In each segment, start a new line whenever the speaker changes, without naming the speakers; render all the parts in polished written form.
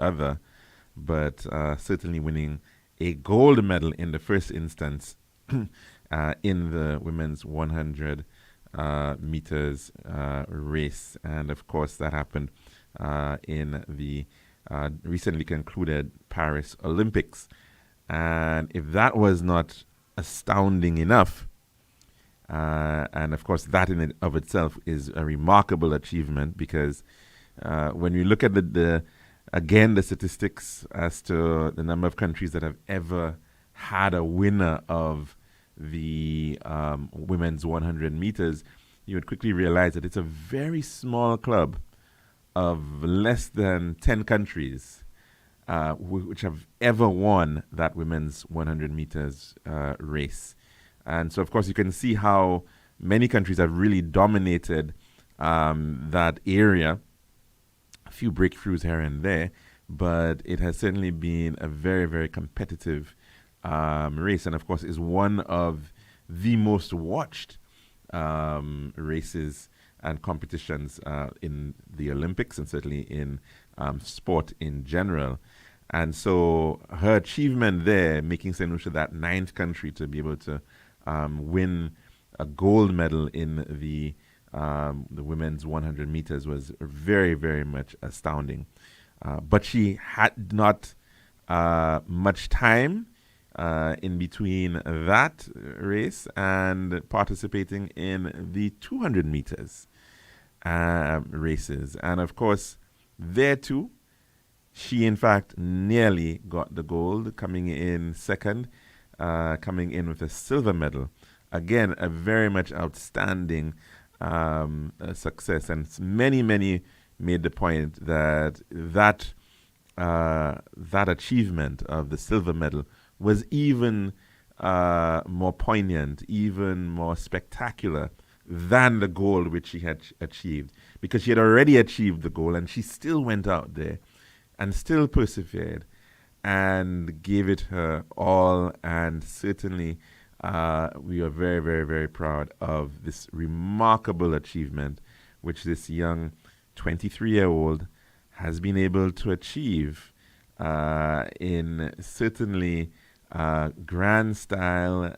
other, but certainly winning a gold medal in the first instance in the women's 100 meters race. And of course, that happened in the recently concluded Paris Olympics. And if that was not astounding enough, and of course, that in and of itself is a remarkable achievement, because when we look at the statistics as to the number of countries that have ever had a winner of the women's 100 meters, you would quickly realize that it's a very small club of less than 10 countries which have ever won that women's 100 meters race. And so, of course, you can see how many countries have really dominated that area. A few breakthroughs here and there, but it has certainly been a very, very competitive race, and of course is one of the most watched races and competitions in the Olympics, and certainly in sport in general. And so her achievement there, making St. Lucia that 9th country to be able to win a gold medal in the women's 100 meters, was very, very much astounding. But she had not much time in between that race and participating in the 200 meters races. And of course, there too, she in fact nearly got the gold, coming in second, coming in with a silver medal. Again, a very much outstanding success. And many made the point that that achievement of the silver medal was even more poignant, even more spectacular than the goal which she had achieved, because she had already achieved the goal and she still went out there and still persevered and gave it her all. And certainly we are very, very, very proud of this remarkable achievement which this young 23-year-old has been able to achieve in certainly grand style,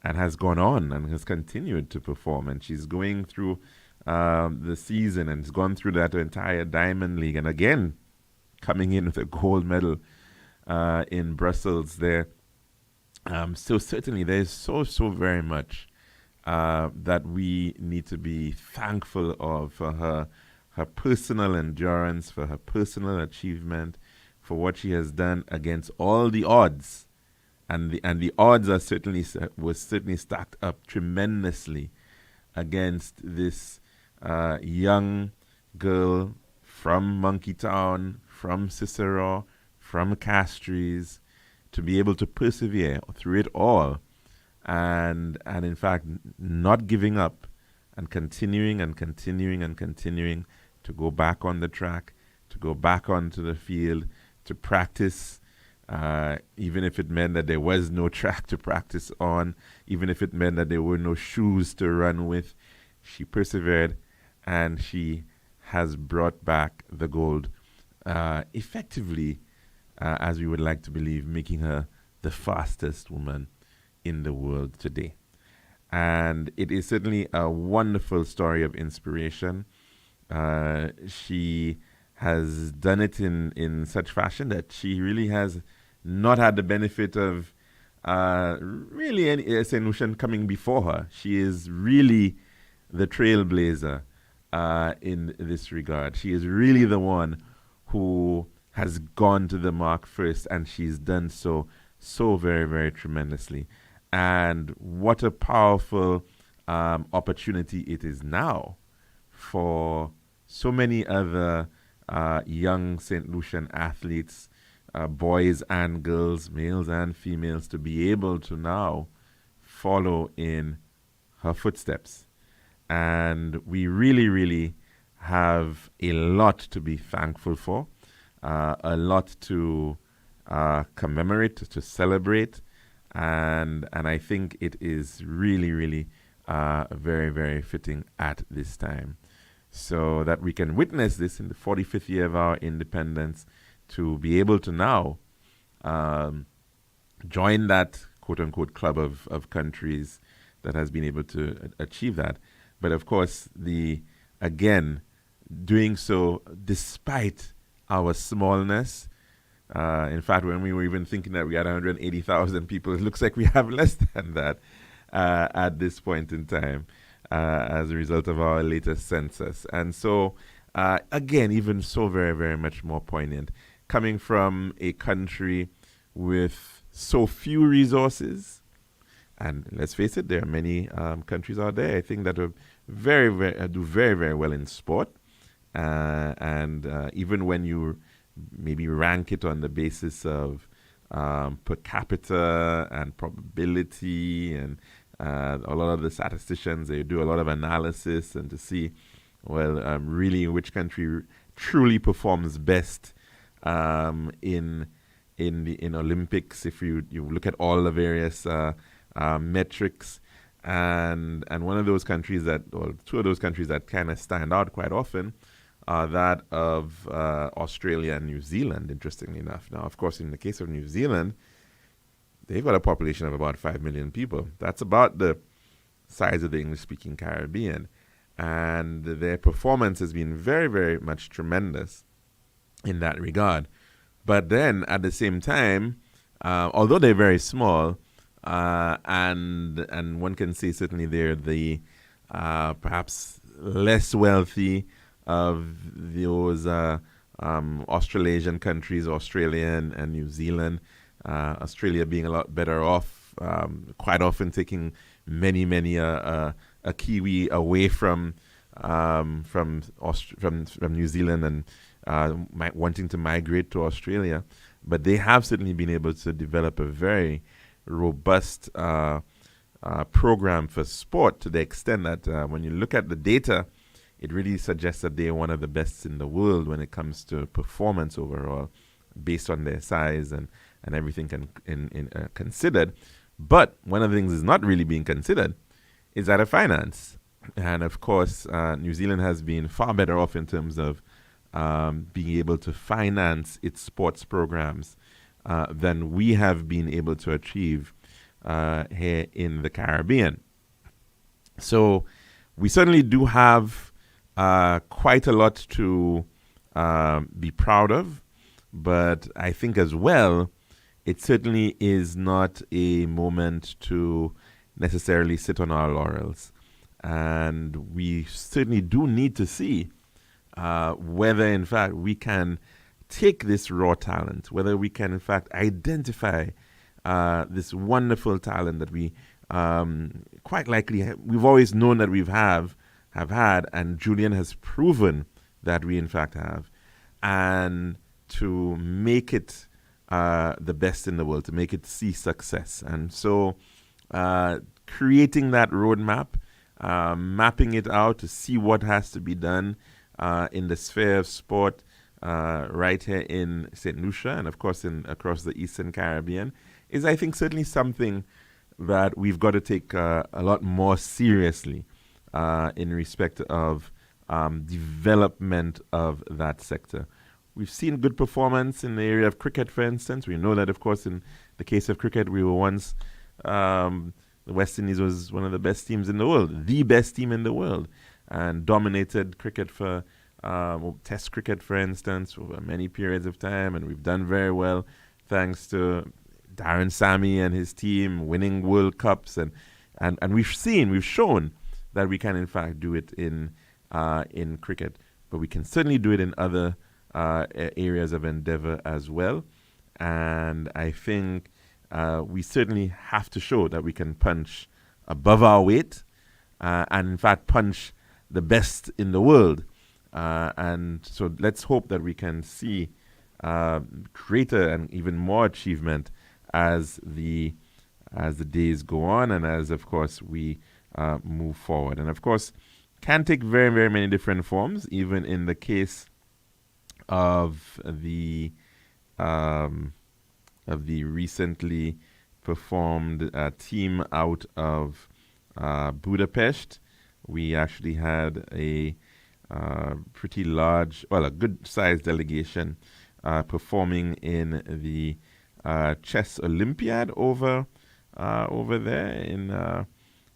and has gone on and has continued to perform. And she's going through the season and has gone through that entire Diamond League, and again coming in with a gold medal in Brussels there. So certainly there is so very much that we need to be thankful of, for her personal endurance, for her personal achievement, for what she has done against all the odds. And the odds are was certainly stacked up tremendously against this young girl from Monkey Town, from Cicero, from Castries, to be able to persevere through it all, and in fact not giving up, and continuing to go back on the track, to go back onto the field, to practice, even if it meant that there was no track to practice on, even if it meant that there were no shoes to run with. She persevered, and she has brought back the gold, effectively, as we would like to believe, making her the fastest woman in the world today. And it is certainly a wonderful story of inspiration. She has done it in such fashion that she really has not had the benefit of really any St. Lucian coming before her. She is really the trailblazer in this regard. She is really the one who has gone to the mark first, and she's done so very, very tremendously. And what a powerful opportunity it is now for so many other young St. Lucian athletes, boys and girls, males and females, to be able to now follow in her footsteps. And we really have a lot to be thankful for, a lot to commemorate, to celebrate, and I think it is really very, very fitting at this time, so that we can witness this in the 45th year of our independence, to be able to now join that quote-unquote club of countries that has been able to achieve that. But of course, again, doing so despite our smallness. In fact, when we were even thinking that we had 180,000 people, it looks like we have less than that at this point in time as a result of our latest census. And so, again, even so very, very much more poignant, coming from a country with so few resources. And let's face it, there are many countries out there, I think, that are do very, very well in sport. And even when you maybe rank it on the basis of per capita and probability and a lot of the statisticians, they do a lot of analysis and to see, well, really which country truly performs best in Olympics. If you look at all the various metrics, and one of those countries or two of those countries that kind of stand out quite often are that of Australia and New Zealand, interestingly enough. Now, of course, in the case of New Zealand, they've got a population of about 5 million people. That's about the size of the English-speaking Caribbean. And their performance has been very, very much tremendous in that regard. But then, at the same time, although they're very small, and one can say certainly they're the perhaps less wealthy of those Australasian countries, Australia and New Zealand. Australia being a lot better off, quite often taking many a Kiwi away from New Zealand and wanting to migrate to Australia. But they have certainly been able to develop a very robust program for sport, to the extent that when you look at the data, it really suggests that they are one of the best in the world when it comes to performance overall, based on their size and everything considered. But one of the things is not really being considered is that of finance. And of course, New Zealand has been far better off in terms of being able to finance its sports programs than we have been able to achieve here in the Caribbean. So we certainly do have quite a lot to be proud of, but I think as well, it certainly is not a moment to necessarily sit on our laurels. And we certainly do need to see whether, in fact, we can take this raw talent, whether we can, in fact, identify this wonderful talent that we quite likely we've always known that we have had, and Julian has proven that we, in fact, have, and to make it the best in the world, to make it see success. And so creating that roadmap, mapping it out to see what has to be done in the sphere of sport right here in St. Lucia and, of course, across the Eastern Caribbean is, I think, certainly something that we've got to take a lot more seriously in respect of development of that sector. We've seen good performance in the area of cricket, for instance. We know that, of course, in the case of cricket, we were once, the West Indies was one of the best teams in the world, the best team in the world, and dominated cricket for Test cricket, for instance, over many periods of time. And we've done very well thanks to Darren Sammy and his team winning World Cups. And we've shown that we can, in fact, do it in cricket. But we can certainly do it in other areas of endeavor as well. And I think we certainly have to show that we can punch above our weight and, in fact, punch the best in the world. And so let's hope that we can see greater and even more achievement as the days go on and as, of course, we move forward. And, of course, can take very, very many different forms, even in the case of the recently performed team out of Budapest. We actually had a pretty large, a good-sized delegation performing in the chess Olympiad over there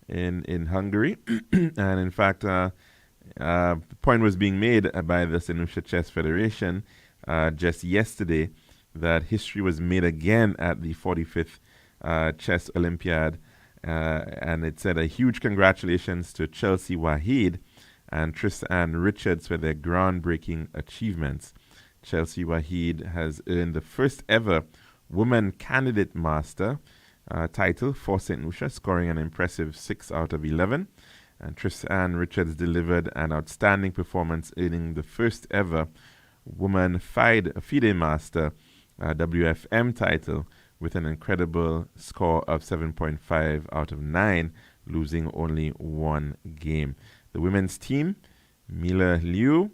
in Hungary. And in fact, the point was being made by the St. Lucia Chess Federation just yesterday that history was made again at the 45th Chess Olympiad. And it said a huge congratulations to Chelsea Waheed and Tristan Richards for their groundbreaking achievements. Chelsea Waheed has earned the first ever Woman Candidate Master title for St. Lucia, scoring an impressive 6 out of 11. And Tristan Richards delivered an outstanding performance, earning the first ever Woman FIDE Master WFM title with an incredible score of 7.5 out of 9, losing only one game. The women's team, Mila Liu,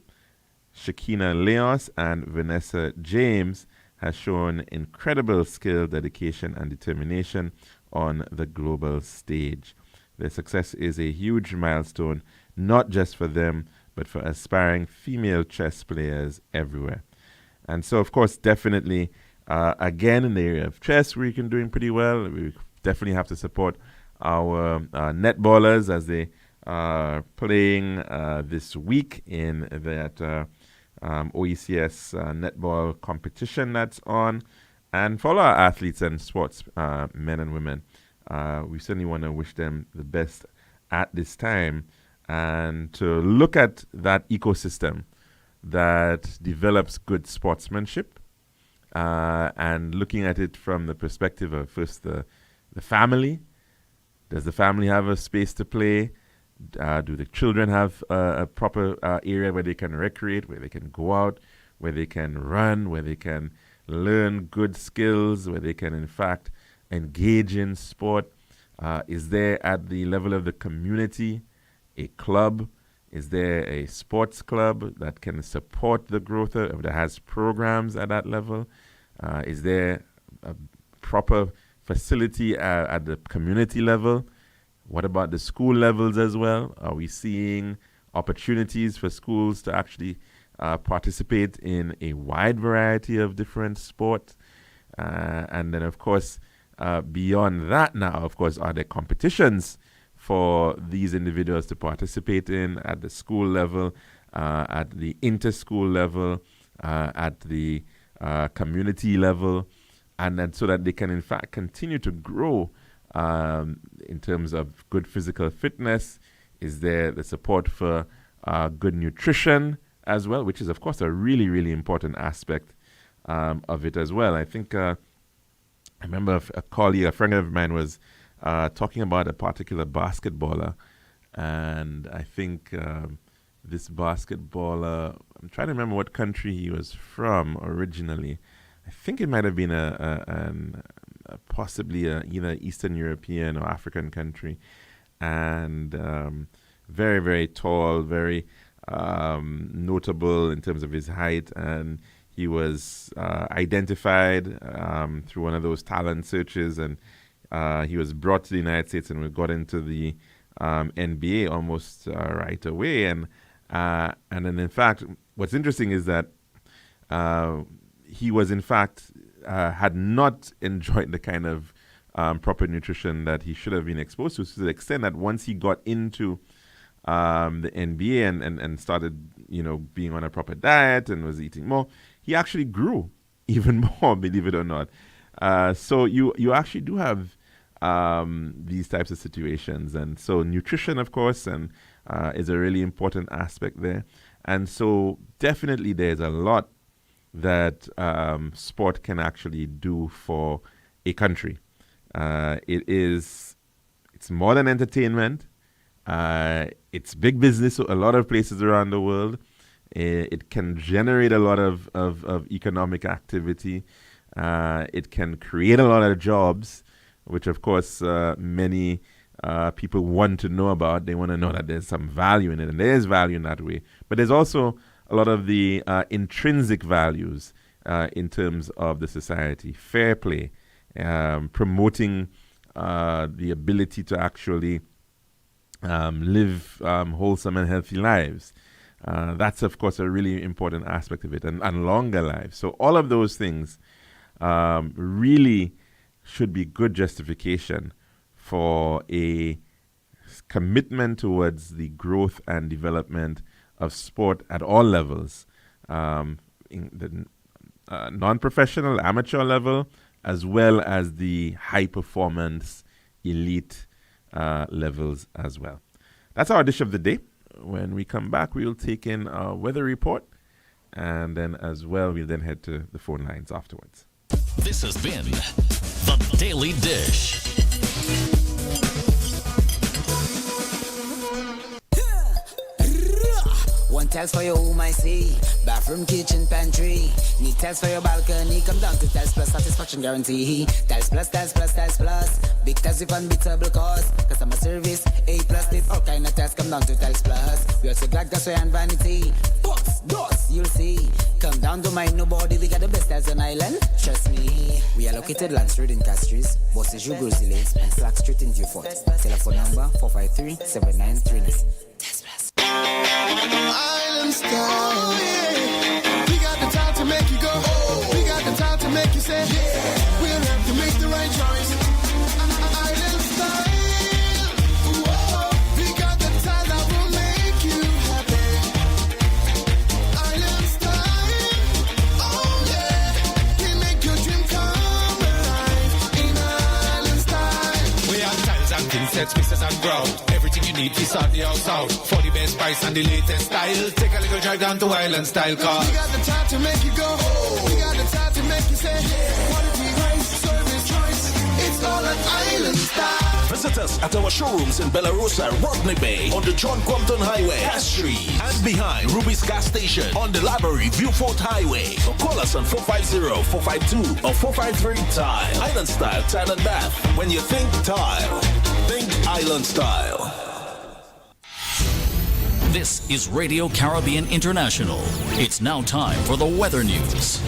Shakina Leos, and Vanessa James, has shown incredible skill, dedication, and determination on the global stage. Their success is a huge milestone, not just for them, but for aspiring female chess players everywhere. And so, of course, definitely, again, in the area of chess, we're doing pretty well. We definitely have to support our netballers as they are playing this week in that OECS netball competition that's on. And for all our athletes and sports men and women, we certainly want to wish them the best at this time, and to look at that ecosystem that develops good sportsmanship, and looking at it from the perspective of first the family. Does the family have a space to play? Do the children have a proper area where they can recreate, where they can go out, where they can run, where they can learn good skills, where they can, in fact, engage in sport? Is there, at the level of the community, a club? Is there a sports club that can support the growth that has programs at that level? Is there a proper facility at the community level? What about the school levels as well? Are we seeing opportunities for schools to actually participate in a wide variety of different sports? And then, of course, beyond that now, of course, are there competitions for these individuals to participate in at the school level, at the inter-school level, at the community level, and then so that they can, in fact, continue to grow in terms of good physical fitness? Is there the support for good nutrition as well, which is, of course, a really, really important aspect of it as well? I think I remember a colleague, a friend of mine, was talking about a particular basketballer, and I think this basketballer, I'm trying to remember what country he was from originally. I think it might have been possibly either Eastern European or African country, and very, very tall, very notable in terms of his height, and he was identified through one of those talent searches, and he was brought to the United States and we got into the NBA almost right away. And then, in fact, what's interesting is that he was, in fact, had not enjoyed the kind of proper nutrition that he should have been exposed to the extent that once he got into the NBA and started, being on a proper diet and was eating more, he actually grew even more, believe it or not. So you actually do have these types of situations. And so nutrition, of course, is a really important aspect there. And so definitely there's a lot that sport can actually do for a country. It's more than entertainment. It's big business a lot of places around the world. It can generate a lot of economic activity. It can create a lot of jobs, which, of course, many people want to know about. They want to know that there's some value in it, and there is value in that way. But there's also a lot of the intrinsic values in terms of the society. Fair play, promoting the ability to actually live wholesome and healthy lives. That's, of course, a really important aspect of it, and longer lives. So all of those things really should be good justification for a commitment towards the growth and development of sport at all levels, in the non-professional, amateur level, as well as the high-performance elite levels as well. That's our dish of the day. When we come back, we'll take in our weather report, and then as well, we'll then head to the phone lines afterwards.
This has been The Daily Dish.
One test for your home, I see. Bathroom, kitchen, pantry. Need test for your balcony. Come down to Test Plus, satisfaction guarantee. Test Plus, Test Plus, Test Plus. Big test with unbeatable cost. Customer service, A+. With all kind of tests, come down to Test Plus. We also glad gasway and vanity. Books, dust, you'll see. Come down to mind nobody. We got the best as an island. Trust me. We are located Land Street in Castries, Bosses, Grozile, and Slack Street in Beaufort. Telephone number 453-7939. Test Plus.
Island style, yeah. We got the time to make you go. We got the time to make you say, yeah. We'll have to make the right choice. Island style, whoa. We got the time that will make you happy. Island style, oh yeah. We make your dream come alive in Island style.
We have tiles and thin sets, pieces and ground. Everything you need to sort the house out. For the best price and the latest style, take a little drive down to Island Style Car.
We got the time to make you go. We got the time to make you say, quality, price, service, choice. It's all at Island Style.
Visit us at our showrooms in Bellarosa, Rodney Bay, on the John Compton Highway, Castries, and behind Ruby's Gas Station on the Library, Beaufort Highway. Or call us on 450-452 or 453-TILE. Island Style, Tile and Bath. When you think tile, think Island Style.
This is Radio Caribbean International. It's now time for the weather news.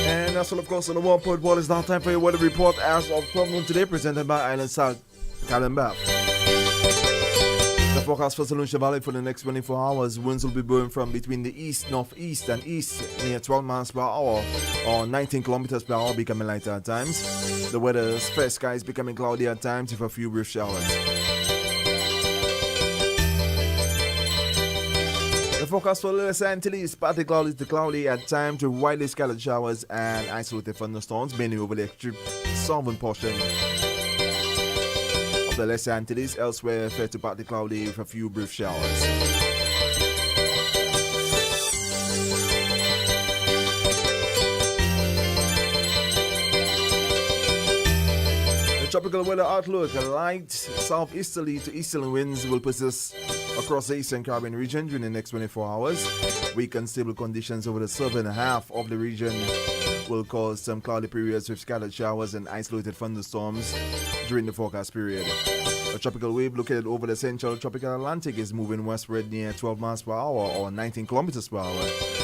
And that's all, of course, on the 1.1. It's now time for your weather report as of 12 noon today, presented by Island South, Calambaf. The forecast for St. Lucia Valley for the next 24 hours. Winds will be blowing from between the east, northeast, and east near 12 miles per hour or 19 kilometers per hour, becoming lighter at times. The weather's fair skies becoming cloudy at times with a few brief showers. The forecast for Los Angeles, partly cloudy to cloudy at times with widely scattered showers and isolated thunderstorms, mainly over the extreme southern portion of the Los Angeles. Elsewhere, fair to partly cloudy with a few brief showers. The tropical weather outlook: light southeasterly to easterly winds will persist across the eastern Caribbean region during the next 24 hours. Weak and stable conditions over the southern half of the region will cause some cloudy periods with scattered showers and isolated thunderstorms during the forecast period. A tropical wave located over the central tropical Atlantic is moving westward near 12 miles per hour or 19 kilometers per hour.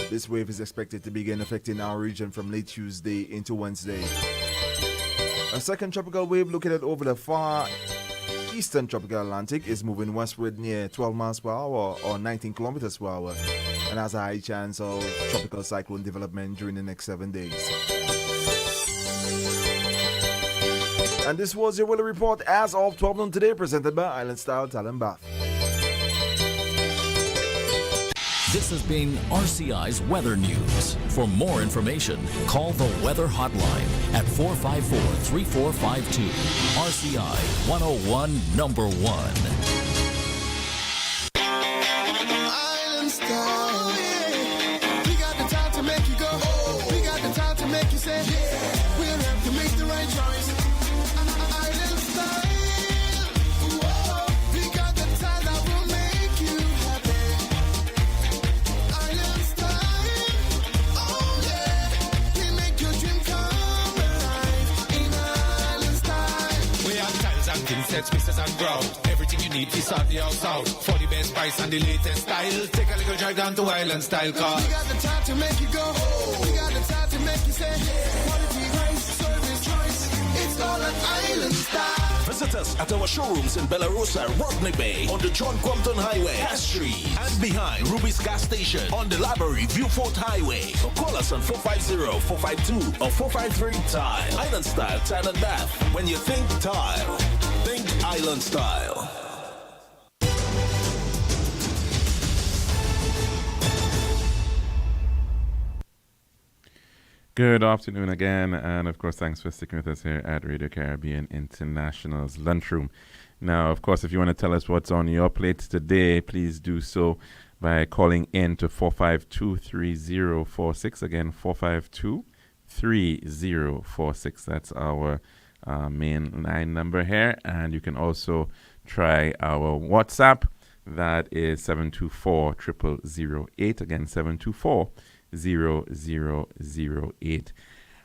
This wave is expected to begin affecting our region from late Tuesday into Wednesday. A second tropical wave located over the far eastern tropical Atlantic is moving westward near 12 miles per hour or 19 kilometers per hour and has a high chance of tropical cyclone development during the next 7 days. And this was your weather report as of 12 noon today, presented by Island Style Talent Bath.
This has been RCI's Weather News. For more information, call the Weather Hotline at 454-3452. RCI 101 number 1.
Island style, yeah. We got the time to make you go. We got the time to make you say, yeah. We'll have to make the right choice. Island style, whoa. We got the time that will make you happy. Island style, oh yeah. We make your dream come alive in Island style.
We have tiles and thin sets, pieces and ground. Everything you need to sort the house out. For the best price and the latest style, take a little drive down to Island Style Car.
We got the time to make you go. We got the time to make you say, quality, price, service, choice. It's all island style.
Visit us at our showrooms in Bellarosa, Rodney Bay, on the John Compton Highway, Cass Street, and behind Ruby's Gas Station on the Library Viewfort Highway. Or call us on 450-452 or 453 Tile. Island Style Tile and Bath. When you think tile, think Island Style.
Good afternoon again, and of course, thanks for sticking with us here at Radio Caribbean International's Lunchroom. Now, of course, if you want to tell us what's on your plate today, please do so by calling in to 452-3046. Again, 452-3046. That's our main line number here, and you can also try our WhatsApp. That is 724-0008. Again, 724-0008.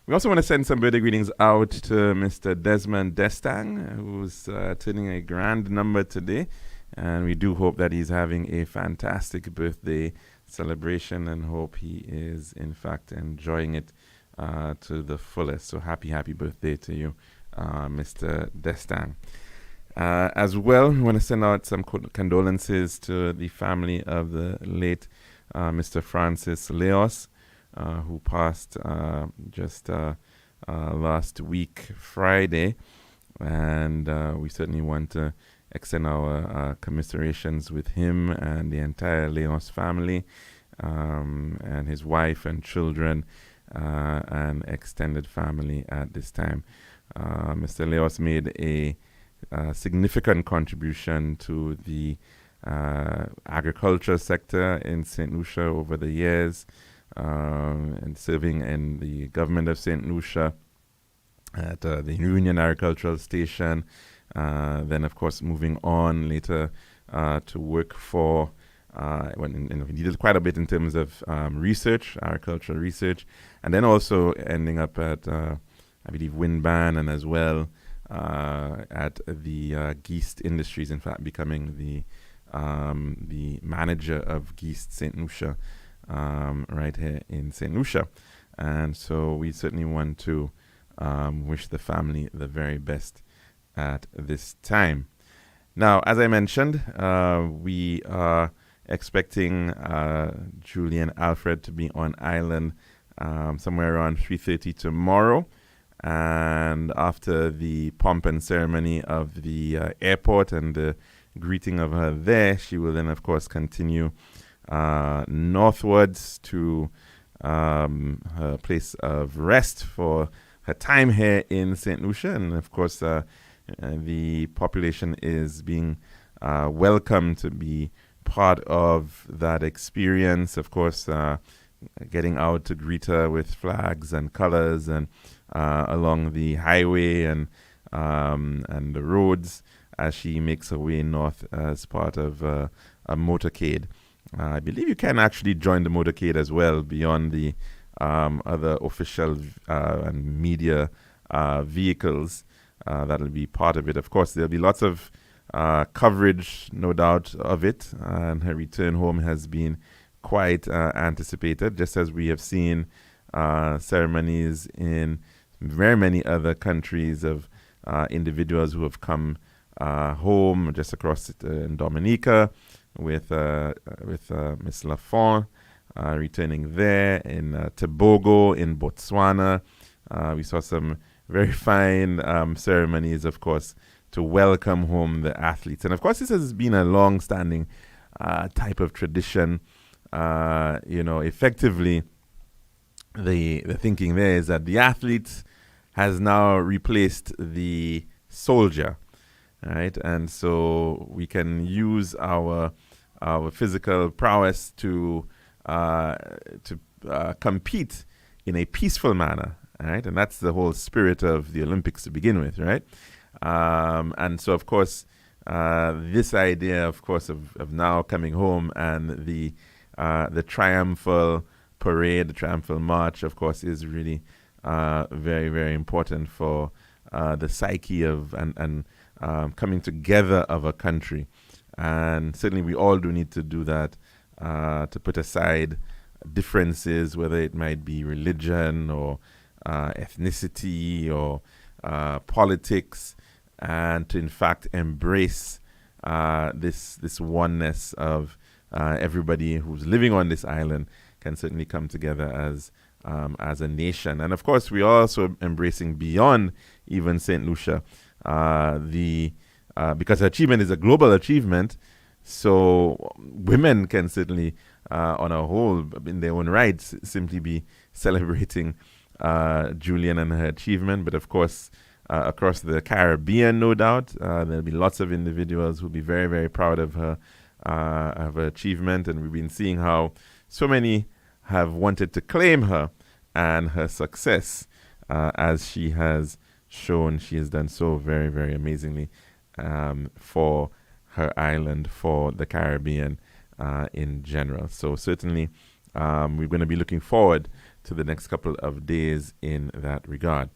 We also want to send some birthday greetings out to Mr. Desmond Destang, who's turning a grand number today. And we do hope that he's having a fantastic birthday celebration and hope he is, in fact, enjoying it to the fullest. So happy birthday to you, Mr. Destang. As well, we want to send out some condolences to the family of the late Mr. Francis Leos, who passed just last week, Friday. And we certainly want to extend our commiserations with him and the entire Leos family, and his wife and children, and extended family at this time. Mr. Leos made a significant contribution to the agriculture sector in St. Lucia over the years, and serving in the government of St. Lucia at the Union Agricultural Station, then of course moving on later to work for, he did quite a bit in terms of research, agricultural research, and then also ending up at, I believe, Winban, and as well at the Geest Industries, in fact becoming the manager of Geest St. Lucia, right here in St. Lucia. And so we certainly want to wish the family the very best at this time. Now, as I mentioned, we are expecting Julian Alfred to be on island somewhere around 3:30 tomorrow. And after the pomp and ceremony of the airport and the greeting of her there, she will then, of course, continue northwards to her place of rest for her time here in St. Lucia. And, of course, the population is being welcome to be part of that experience. Of course, getting out to greet her with flags and colors and along the highway and the roads as she makes her way north as part of a motorcade. I believe you can actually join the motorcade as well beyond the other official and media vehicles. That'll be part of it. Of course, there'll be lots of coverage, no doubt, of it. And her return home has been quite anticipated, just as we have seen ceremonies in very many other countries of individuals who have come home just across in Dominica with Miss Lafont returning there, in Tobago, in Botswana. We saw some very fine ceremonies, of course, to welcome home the athletes. And of course, this has been a long-standing type of tradition. Effectively, the thinking there is that the athlete has now replaced the soldier, right? And so we can use our physical prowess to compete in a peaceful manner, right? And that's the whole spirit of the Olympics to begin with, right? And so, of course, this idea, of course, of now coming home and the triumphal parade, the triumphal march, of course, is really very, very important for the psyche of and coming together of a country. And certainly we all do need to do that, to put aside differences, whether it might be religion or ethnicity or politics, and to in fact embrace this oneness of everybody who's living on this island can certainly come together as a nation. And of course, we are also embracing beyond even St. Lucia, because her achievement is a global achievement. So women can certainly, on a whole, in their own rights, simply be celebrating Julian and her achievement. But of course, across the Caribbean, no doubt, there'll be lots of individuals who'll be very, very proud of her achievement. And we've been seeing how so many have wanted to claim her and her success, as she has shown she has done so very, very amazingly for her island, for the Caribbean in general. So certainly we're going to be looking forward to the next couple of days in that regard.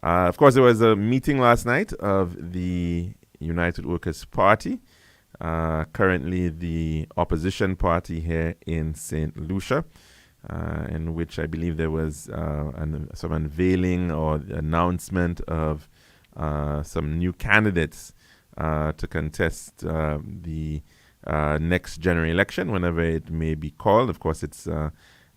Of course, there was a meeting last night of the United Workers' Party, currently the opposition party here in St. Lucia, in which I believe there was some unveiling or announcement of some new candidates to contest the next general election, whenever it may be called. Of course, it's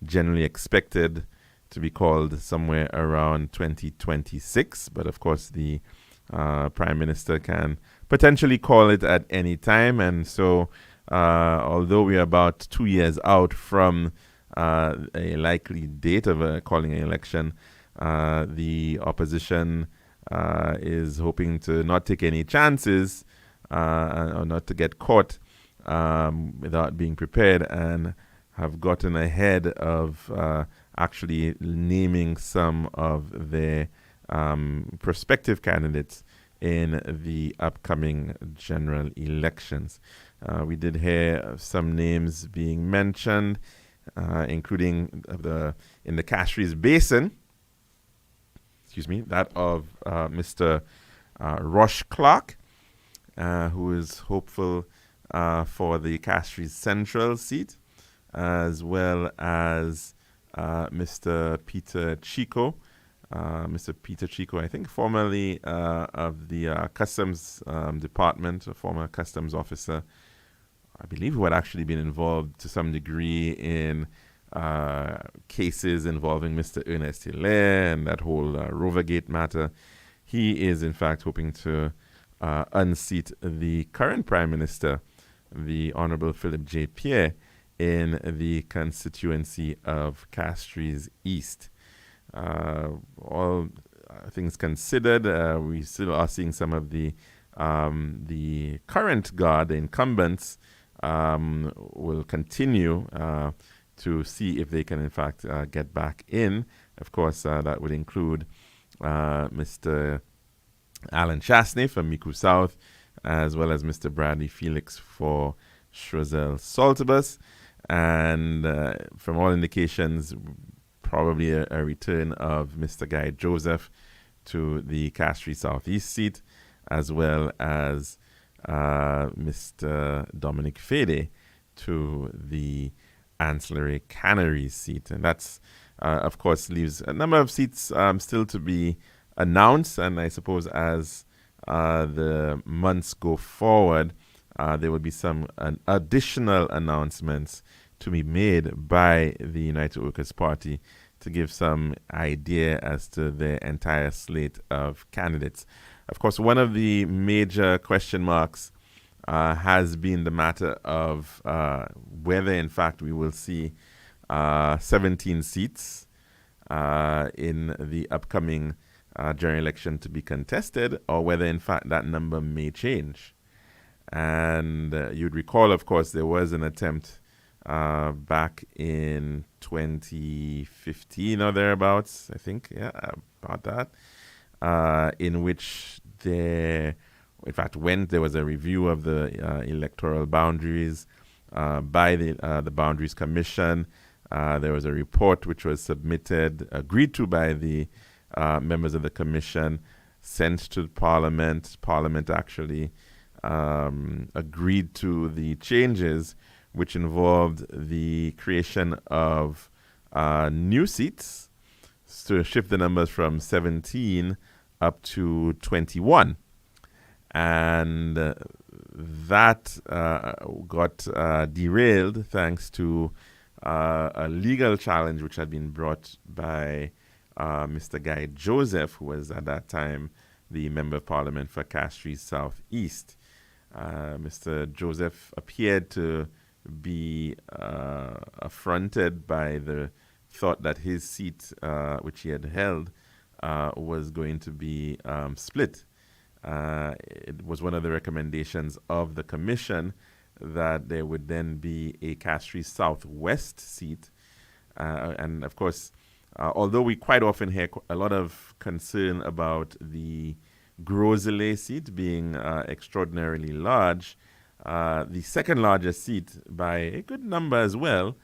generally expected to be called somewhere around 2026, but of course the Prime Minister can potentially call it at any time. And so although we are about 2 years out from a likely date of calling an election, the opposition is hoping to not take any chances or not to get caught without being prepared, and have gotten ahead of actually naming some of their prospective candidates in the upcoming general elections. We did hear some names being mentioned, including in the Castries Basin, that of Mr. Rush Clark, who is hopeful for the Castries Central seat, as well as Mr. Peter Chico. Mr. Peter Chico, I think formerly of the Customs Department, a former customs officer, I believe, who had actually been involved to some degree in cases involving Mr. Ernest Hilaire and that whole Rovergate matter. He is, in fact, hoping to unseat the current Prime Minister, the Honorable Philip J. Pierre, in the constituency of Castries East. All things considered, we still are seeing some of the current guard, the incumbents, will continue to see if they can, in fact, get back in. Of course, that would include Mr. Alan Chasney from Micoud South, as well as Mr. Bradley Felix for Choiseul Saltibus. And from all indications, probably a return of Mr. Guy Joseph to the Castries Southeast seat, as well as Mr. Dominic Fede to the Ancillary Canneries seat. And that's, of course, leaves a number of seats still to be announced. And I suppose as the months go forward, there will be some additional announcements to be made by the United Workers' Party to give some idea as to the entire slate of candidates. Of course, one of the major question marks has been the matter of whether, in fact, we will see 17 seats in the upcoming general election to be contested, or whether, in fact, that number may change. And you'd recall, of course, there was an attempt back in 2015 or thereabouts, I think, about that, in which there was a review of the electoral boundaries by the Boundaries Commission. There was a report which was submitted, agreed to by the members of the commission, sent to Parliament. Parliament actually agreed to the changes, which involved the creation of new seats to shift the numbers from 17 up to 21. And that got derailed thanks to a legal challenge which had been brought by Mr. Guy Joseph, who was at that time the Member of Parliament for Castries South East. Mr. Joseph appeared to be affronted by the thought that his seat, which he had held, was going to be split. It was one of the recommendations of the commission that there would then be a Castries Southwest seat. And of course, although we quite often hear a lot of concern about the Grosley seat being extraordinarily large, the second largest seat by a good number as well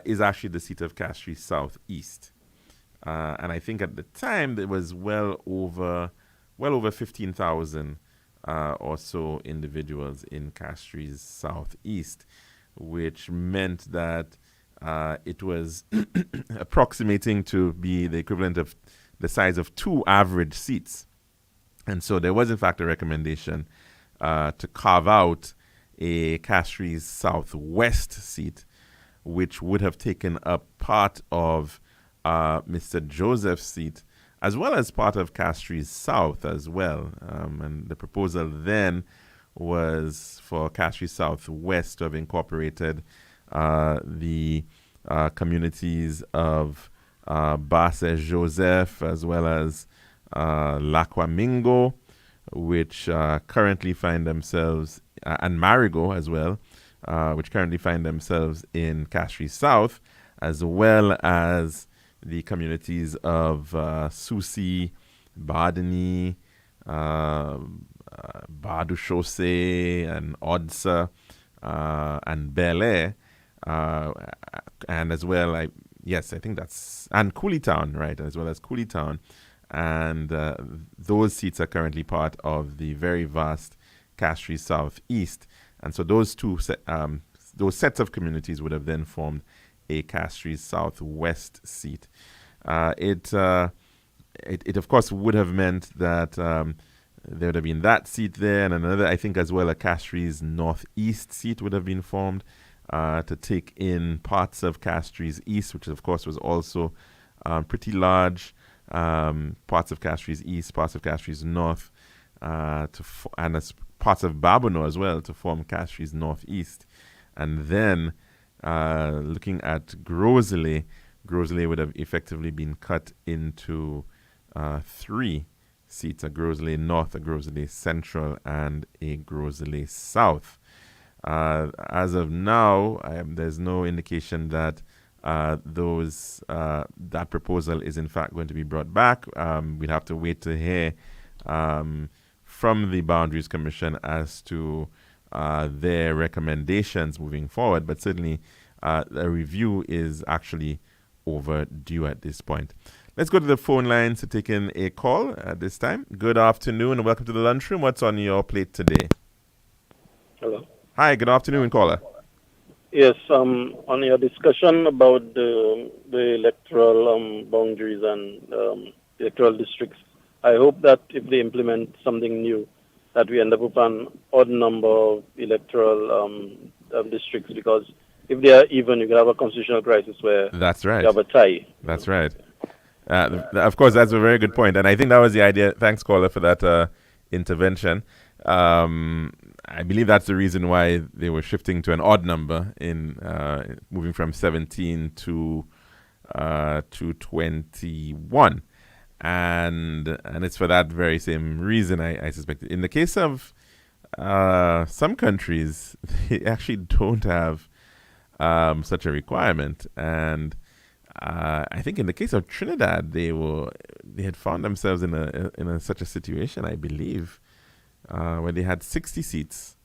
is actually the seat of Castries Southeast. And I think at the time there was well over 15,000 or so individuals in Castries Southeast, which meant that it was approximating to be the equivalent of the size of 2 average seats. And so there was, in fact, a recommendation to carve out a Castries Southwest seat, which would have taken up part of Mr. Joseph's seat, as well as part of Castries South as well. And the proposal then was for Castries Southwest to have incorporated the communities of Basse Joseph as well as Laquamingo, which currently find themselves, and Marigot as well, which currently find themselves in Castries South, as well as the communities of Soucy, Bardeny, Bardou Chaussee, and Odsa, and Bel Air, and as well, I think that's, and Cooleytown, right, as well as Cooleytown. And those seats are currently part of the very vast Castries Southeast. And so those those sets of communities would have then formed a Castries Southwest seat. It of course would have meant that there would have been that seat there, and another, I think as well, a Castries Northeast seat would have been formed to take in parts of Castries East, which of course was also pretty large. Parts of Castries East, parts of Castries North, and parts of Babonneau as well to form Castries Northeast. And then looking at Grosley would have effectively been cut into 3 seats: a Grosley North, a Grosley Central, and a Grosley South. As of now, there's no indication that that proposal is in fact going to be brought back. We'd have to wait to hear from the Boundaries Commission as to their recommendations moving forward, but certainly a review is actually overdue at this point. Let's go to the phone lines to take in a call at this time. Good afternoon and welcome to the Lunchroom. What's on your plate today?
Hello.
Hi, good afternoon, caller.
Yes, on your discussion about the electoral boundaries and electoral districts, I hope that if they implement something new, that we end up with an odd number of electoral districts, because if they are even, you can have a constitutional crisis where
that's right.
You have a tie.
That's right. Of course, that's a very good point, and I think that was the idea. Thanks, caller, for that intervention. I believe that's the reason why they were shifting to an odd number in moving from 17 to 21, and it's for that very same reason. I suspect. In the case of some countries, they actually don't have such a requirement, and I think in the case of Trinidad, they had found themselves in such a situation, I believe, where they had 60 seats.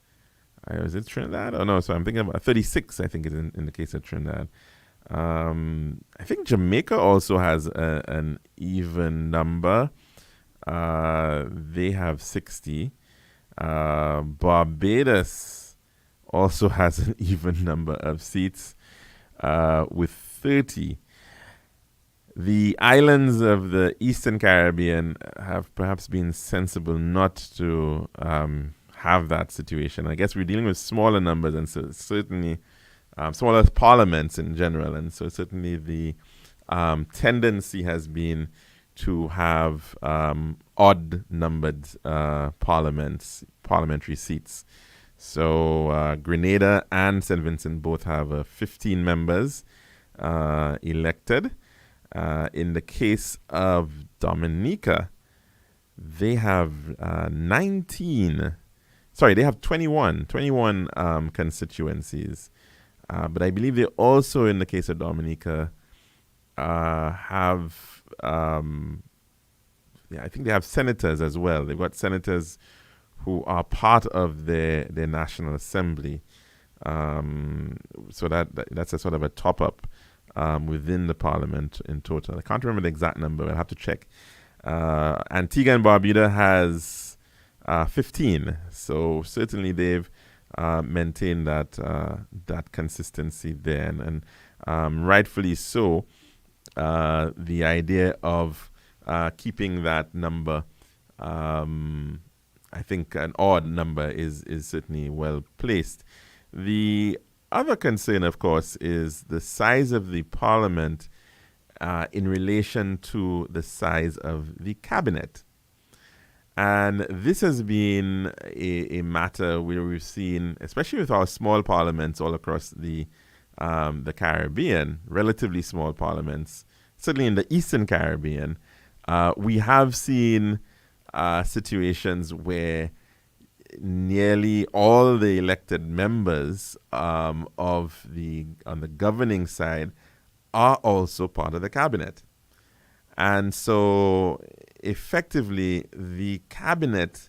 Was it Trinidad? Oh no, so I'm thinking about 36. I think is in the case of Trinidad. I think Jamaica also has an even number. They have 60. Barbados also has an even number of seats with 30. The islands of the Eastern Caribbean have perhaps been sensible not to have that situation. I guess we're dealing with smaller numbers, and so certainly smaller parliaments in general, and so certainly the tendency has been to have odd-numbered parliamentary seats. So Grenada and St. Vincent both have 15 members elected. In the case of Dominica, they have 21 constituencies. But I believe they also, in the case of Dominica, have, I think they have senators as well. They've got senators who are part of their National Assembly. So that's a sort of a top-up within the parliament in total. I can't remember the exact number. I'll have to check. Antigua and Barbuda has 15. So certainly they've maintained that consistency there. And rightfully so, the idea of keeping that number, I think an odd number is certainly well placed. The other concern, of course, is the size of the parliament in relation to the size of the cabinet. And this has been a matter where we've seen, especially with our small parliaments all across the Caribbean, relatively small parliaments, certainly in the Eastern Caribbean, we have seen situations where nearly all the elected members on the governing side are also part of the cabinet. And so effectively the cabinet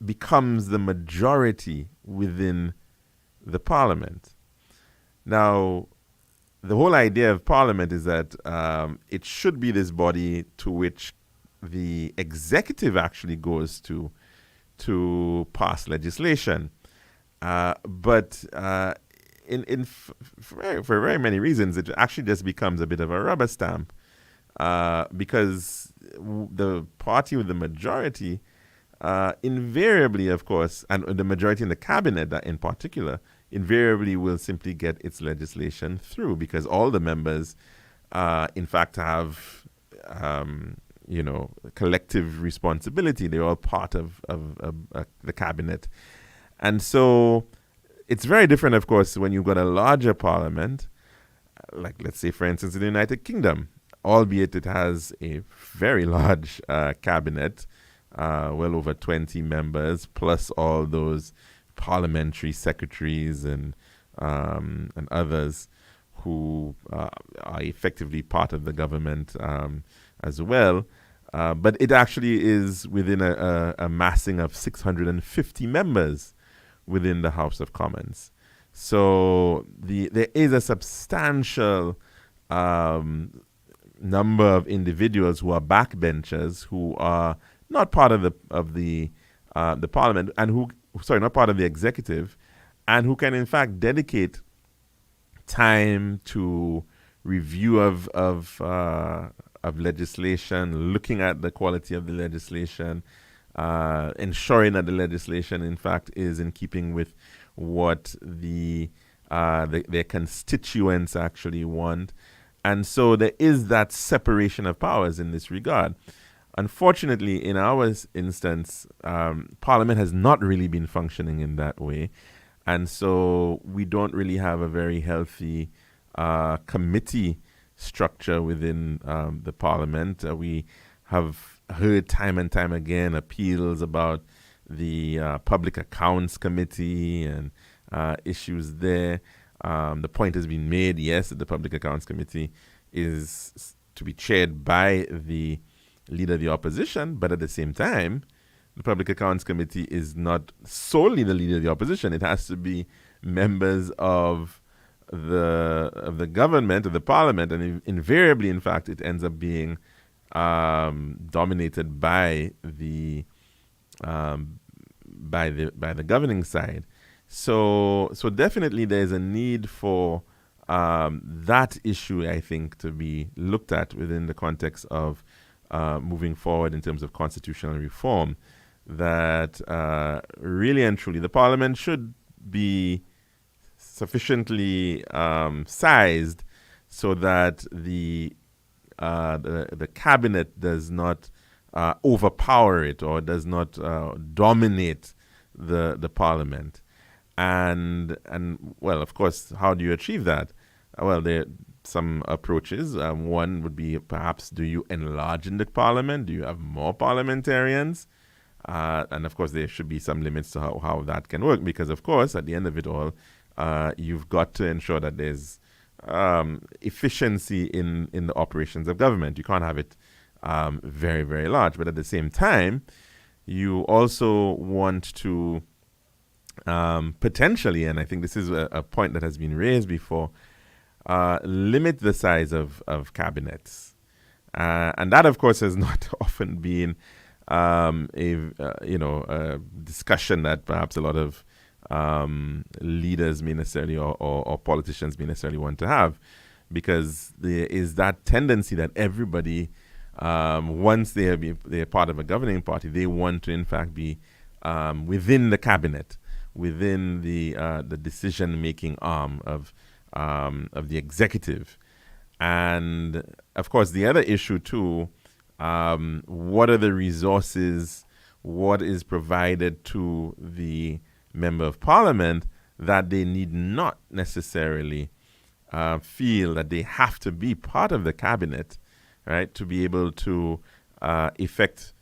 becomes the majority within the parliament. Now, the whole idea of parliament is that it should be this body to which the executive actually goes to pass legislation. But for very many reasons, it actually just becomes a bit of a rubber stamp because the party with the majority invariably, of course, and the majority in the cabinet in particular, invariably will simply get its legislation through because all the members, in fact, have collective responsibility. They're all part of the cabinet. And so it's very different, of course, when you've got a larger parliament, like let's say, for instance, in the United Kingdom, albeit it has a very large cabinet, well over 20 members, plus all those parliamentary secretaries and others who are effectively part of the government as well. But it actually is within a massing of 650 members within the House of Commons. So there is a substantial number of individuals who are backbenchers who are not part of the parliament and not part of the executive, and who can in fact dedicate time to review of legislation, looking at the quality of the legislation, ensuring that the legislation, in fact, is in keeping with what their constituents actually want. And so there is that separation of powers in this regard. Unfortunately, in our instance, Parliament has not really been functioning in that way. And so we don't really have a very healthy committee structure within the Parliament. We have heard time and time again appeals about the Public Accounts Committee and issues there. The point has been made, yes, that the Public Accounts Committee is to be chaired by the Leader of the Opposition, but at the same time, the Public Accounts Committee is not solely the Leader of the Opposition. It has to be members of the government, of the Parliament, and invariably, in fact, it ends up being dominated by the governing side. So definitely, there is a need for that issue, I think, to be looked at within the context of moving forward in terms of constitutional reform, that really and truly the Parliament should be sufficiently sized so that the cabinet does not overpower it or does not dominate the Parliament. And well, of course, how do you achieve that? Well, there are some approaches. One would be perhaps, do you enlarge in the Parliament? Do you have more parliamentarians? And of course, there should be some limits to how that can work, because of course, at the end of it all, you've got to ensure that there's efficiency in the operations of government. You can't have it very, very large. But at the same time, you also want to potentially, and I think this is a point that has been raised before, limit the size of cabinets. And that, of course, has not often been a discussion that perhaps a lot of leaders may necessarily or politicians may necessarily want to have, because there is that tendency that everybody, once they're part of a governing party, they want to in fact be within the cabinet, within the decision-making arm of the executive. And of course, the other issue too, what are the resources, what is provided to the member of parliament that they need not necessarily feel that they have to be part of the cabinet, right, to be able to effect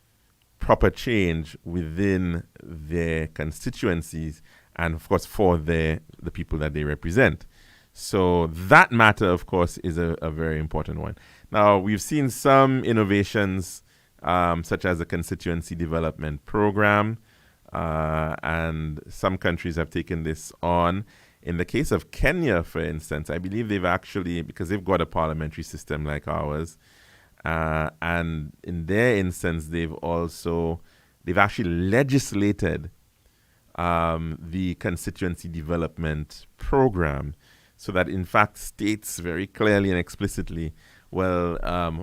proper change within their constituencies and, of course, for the people that they represent. So that matter, of course, is a very important one. Now, we've seen some innovations such as the Constituency Development Program, and some countries have taken this on. In the case of Kenya, for instance, I believe they've actually, because they've got a parliamentary system like ours, and in their instance, they've actually legislated the Constituency Development Program, so that in fact states very clearly and explicitly, well,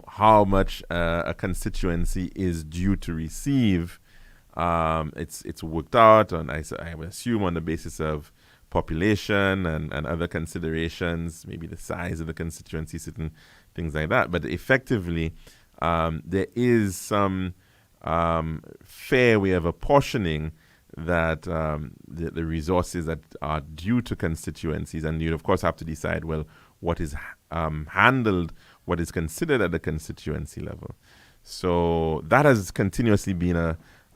how much a constituency is due to receive. It's worked out on, I would assume, on the basis of population and other considerations, maybe the size of the constituency, certain things like that. But effectively, there is some fair way of apportioning that the resources that are due to constituencies, and you'd of course have to decide, well, what is handled, what is considered at the constituency level. So that has continuously been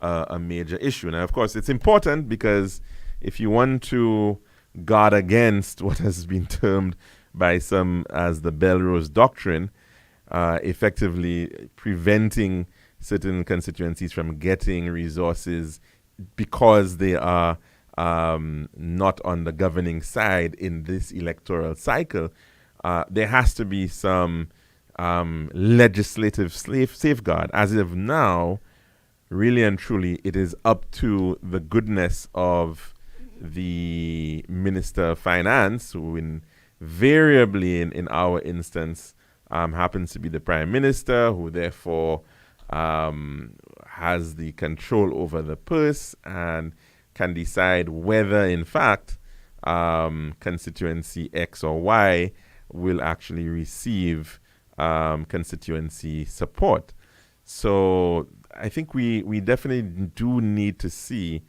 a major issue. Now, of course, it's important because if you want to guard against what has been termed by some as the Belrose Doctrine, effectively preventing certain constituencies from getting resources because they are not on the governing side in this electoral cycle, there has to be some legislative safeguard. As of now, really and truly, it is up to the goodness of the Minister of Finance, who invariably in our instance happens to be the Prime Minister, who therefore has the control over the purse and can decide whether, in fact, constituency X or Y will actually receive constituency support. So I think we definitely do need to see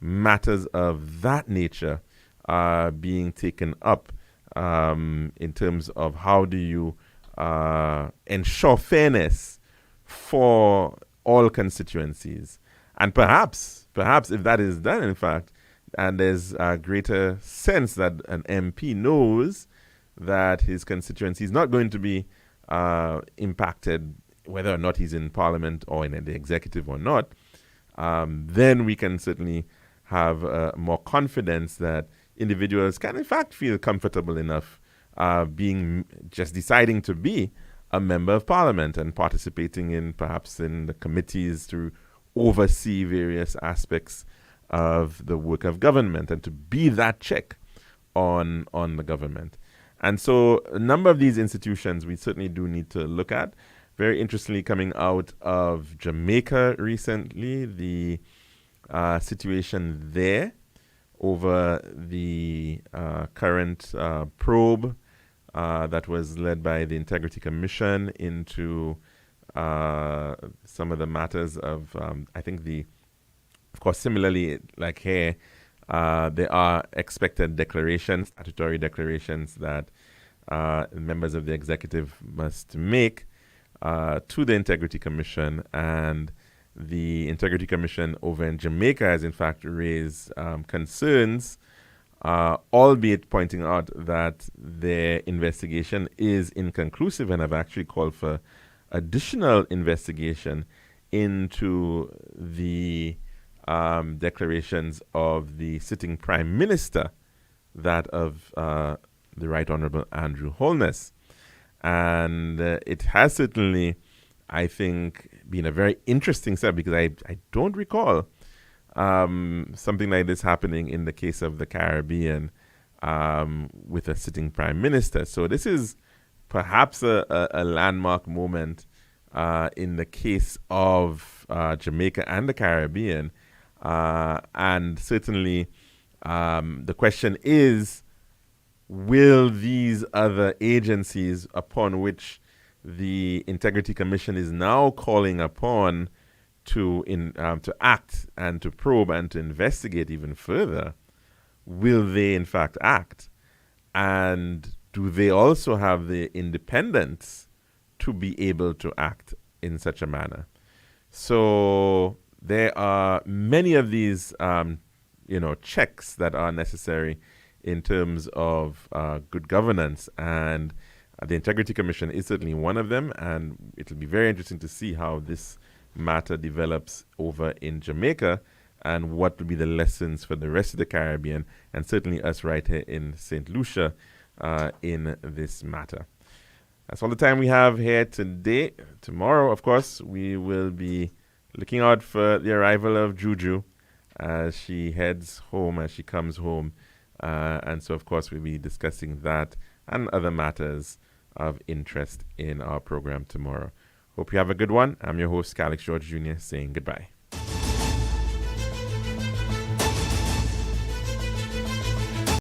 matters of that nature being taken up in terms of how do you ensure fairness for all constituencies. And perhaps if that is done, in fact, and there's a greater sense that an MP knows that his constituency is not going to be impacted whether or not he's in Parliament or in the executive or not, then we can certainly have more confidence that individuals can in fact feel comfortable enough deciding to be a member of Parliament and participating in perhaps in the committees to oversee various aspects of the work of government and to be that check on the government. And so a number of these institutions we certainly do need to look at. Very interestingly, coming out of Jamaica recently, the situation there over the current probe that was led by the Integrity Commission into some of the matters of, I think of course, similarly, like here, there are expected declarations, statutory declarations that members of the executive must make to the Integrity Commission, and the Integrity Commission over in Jamaica has in fact raised concerns, albeit pointing out that their investigation is inconclusive, and have actually called for additional investigation into the declarations of the sitting Prime Minister, that of the Right Honorable Andrew Holness. And it has certainly, I think, been a very interesting step, because I don't recall something like this happening in the case of the Caribbean with a sitting Prime Minister. So this is perhaps a landmark moment in the case of Jamaica and the Caribbean. And certainly the question is, will these other agencies upon which the Integrity Commission is now calling upon to act and to probe and to investigate even further, will they in fact act? And do they also have the independence to be able to act in such a manner? So there are many of these checks that are necessary in terms of good governance, and the Integrity Commission is certainly one of them, and it'll be very interesting to see how this matter develops over in Jamaica and what will be the lessons for the rest of the Caribbean, and certainly us right here in St. Lucia in this matter. That's all the time we have here today. Tomorrow, of course, we will be looking out for the arrival of Juju as she heads home, as she comes home. And so, of course, we'll be discussing that and other matters of interest in our program tomorrow. Hope you have a good one. I'm your host, Calix George Jr., saying goodbye.